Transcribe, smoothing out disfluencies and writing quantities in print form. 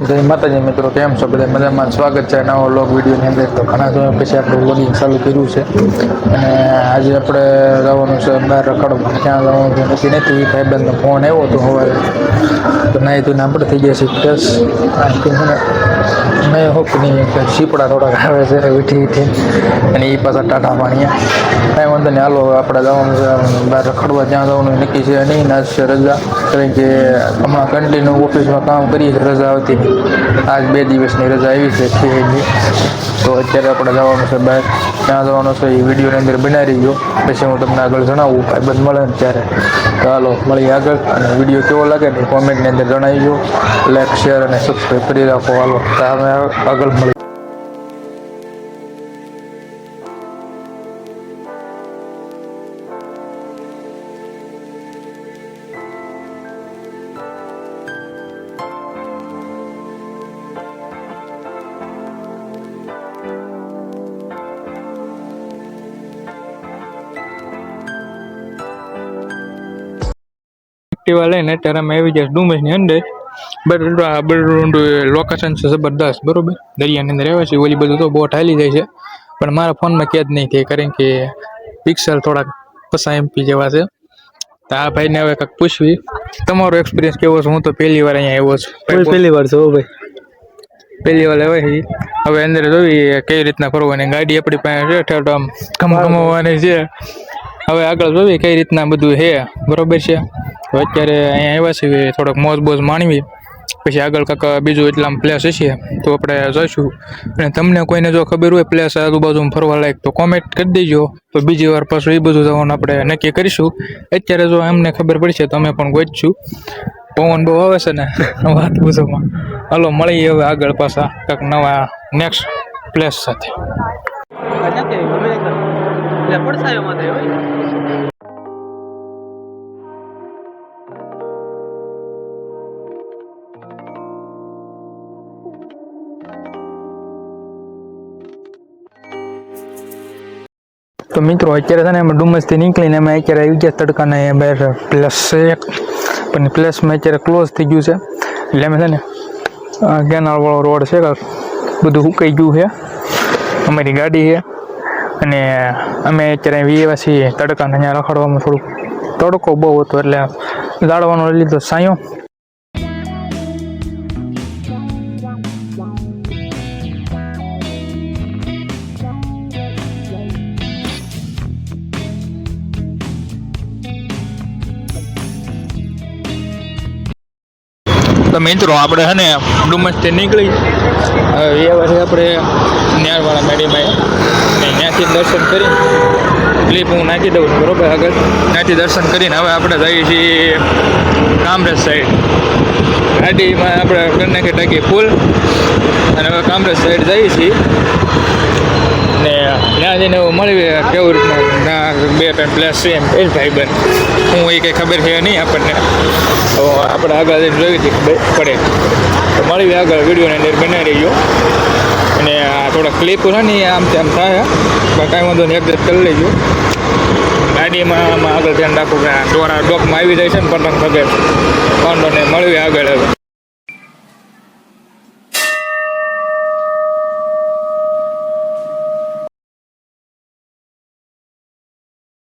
જય માતાજી મિત્રો, કેમ છો બધા? મજામાં? સ્વાગત છે નવો વ્લોગ વિડીયોની અંદર. તો ઘણા સમય પછી આપણે વ્લોગિંગ ચાલુ કર્યું છે અને આજે આપણે જવાનું છે બહાર રખડવા. ક્યાં જવાનું છે નક્કી નથી. ભાઈબંધનો ફોન આવ્યો હતો સવારે, તો નહીં તો આપણે થઈ ગયા છીએ પ્લસ મેં હોપ નહીં સીપડા થોડાક આવે છે વીઠી અને એ પાછા ટાટા પાણીયા. કાંઈ વાંધો નહીં, હાલો આપણે જવાનું છે બહાર રખડવા. ત્યાં જવાનું નક્કી છે નહીં. આજ છે રજા, કારણ કે હમણાં કન્ટિન્યુ ઓફિસમાં કામ કરીએ, રજા આવતી નહીં. આજ 2 દિવસની રજા આવી છે ફીની. તો અત્યારે આપણે જવાનું છે બહાર. ક્યાં જવાનું છે એ વિડીયોની અંદર બનાવી ગયો, પછી હું તમને આગળ જણાવું ભાઈબંધ મળે ને ત્યારે. તો હાલો મળીએ આગળ. અને વિડીયો કેવો લાગે ને કોમેન્ટની અંદર જણાવીજો. લાઈક, શેર અને સબસ્ક્રાઈબ કરી રાખો. હાલો તો અમે આગળ મળીએ. લઈને અત્યારે અમે આવી જાય ડુમસની અંદર. બરોબર લોકેશન છે જબરદસ્ત, બરોબર. દરિયાની અંદર આવ્યા છે. ઓલી બધું તો બોટ હાલી જાય છે, પણ મારા ફોનમાં કેદ નહીં થાય, કારણ કે પિક્સલ થોડાક 50 MP જેવા છે. તો આ ભાઈને હવે કંઈક પૂછવી, તમારો એક્સપિરિયન્સ કેવો છે? હું તો પહેલી વાર અહીંયા આવ્યો છું. પહેલી વાર છો ભાઈ? પહેલી વાર આવે છે. હવે અંદર જોઈ કઈ રીતના ફરવાની. ગાડી આપણી પાસે છે, આમ કમાવાની છે. હવે આગળ જોઈએ કઈ રીતના બધું છે, બરોબર છે. અત્યારે અહીંયા આવ્યા છીએ, થોડોક મોજ બોજ માણવી, પછી આગળ કાંક બીજું એટલા પ્લેસ હશે તો આપણે જઈશું. અને તમને કોઈને જો ખબર હોય પ્લેસ આજુબાજુમાં ફરવા લાયક તો કોમેન્ટ કરી દેજો, તો બીજી વાર પાછું એ બધું જવાનું આપણે નક્કી કરીશું. અત્યારે જો એમને ખબર પડશે તો અમે પણ ગોઈશું. પવન બહુ આવે છે ને વાત પૂછોમાં. હાલો મળીએ હવે આગળ પાછા કાંઈક નવા નેક્સ્ટ પ્લેસ સાથે. તો મિત્રો અત્યારે છે ને અમે ડુમસથી નીકળીને અમે અત્યારે આવી ગયા તડકાના બહાર પ્લેસ છે, પણ પ્લેસમાં અત્યારે ક્લોઝ થઈ ગયું છે. એટલે અમે છે ને કેનાલવાળો રોડ છે, બધું સુકાઈ ગયું છે. અમારી ગાડી છે અને અમે અત્યારે વ્યવા છીએ તડકાને. અહીંયા રખડવામાં થોડુંક તડકો બહુ હતો એટલે જાળવાનો લીધો સાયો. તો મિત્રો આપણે છે ને ડુમસથી નીકળી વ્યવા છે આપણે ન્યારવાળા મેડીમાં, અને ત્યાંથી દર્શન કરીને ક્લિપ હું નાખી દઉં છું, બરોબર. આગળ ત્યાંથી દર્શન કરીને હવે આપણે જઈએ છીએ કામરેજ સાઈડ. ગાડીમાં આપણે કરી નાખી ટાંકી ફૂલ અને હવે કામરેજ સાઈડ જઈએ છીએ. ને ત્યાં જઈને એવું મળી કેવું રીતના 2-3 પ્લેસ છે એમ એ ભાઈબંધ. હું એ કંઈ ખબર છે નહીં આપણને, તો આપણે આગળ જઈને જોઈથી ખબર પડે. તો મળી આગળ વિડીયોની અંદર બનાવી રહ્યો. અને આ થોડા ક્લિપ છે ને આમ તેમ થાય, કાંઈ વાંધો નહીં, એડજસ્ટ કરી લેજો. ગાડીમાં આગળ ધ્યાન રાખવું કે દોરા ડોકમાં આવી જાય છે ને પતંગ વગેરે. વાંધો નહીં, મળવી આગળ હવે.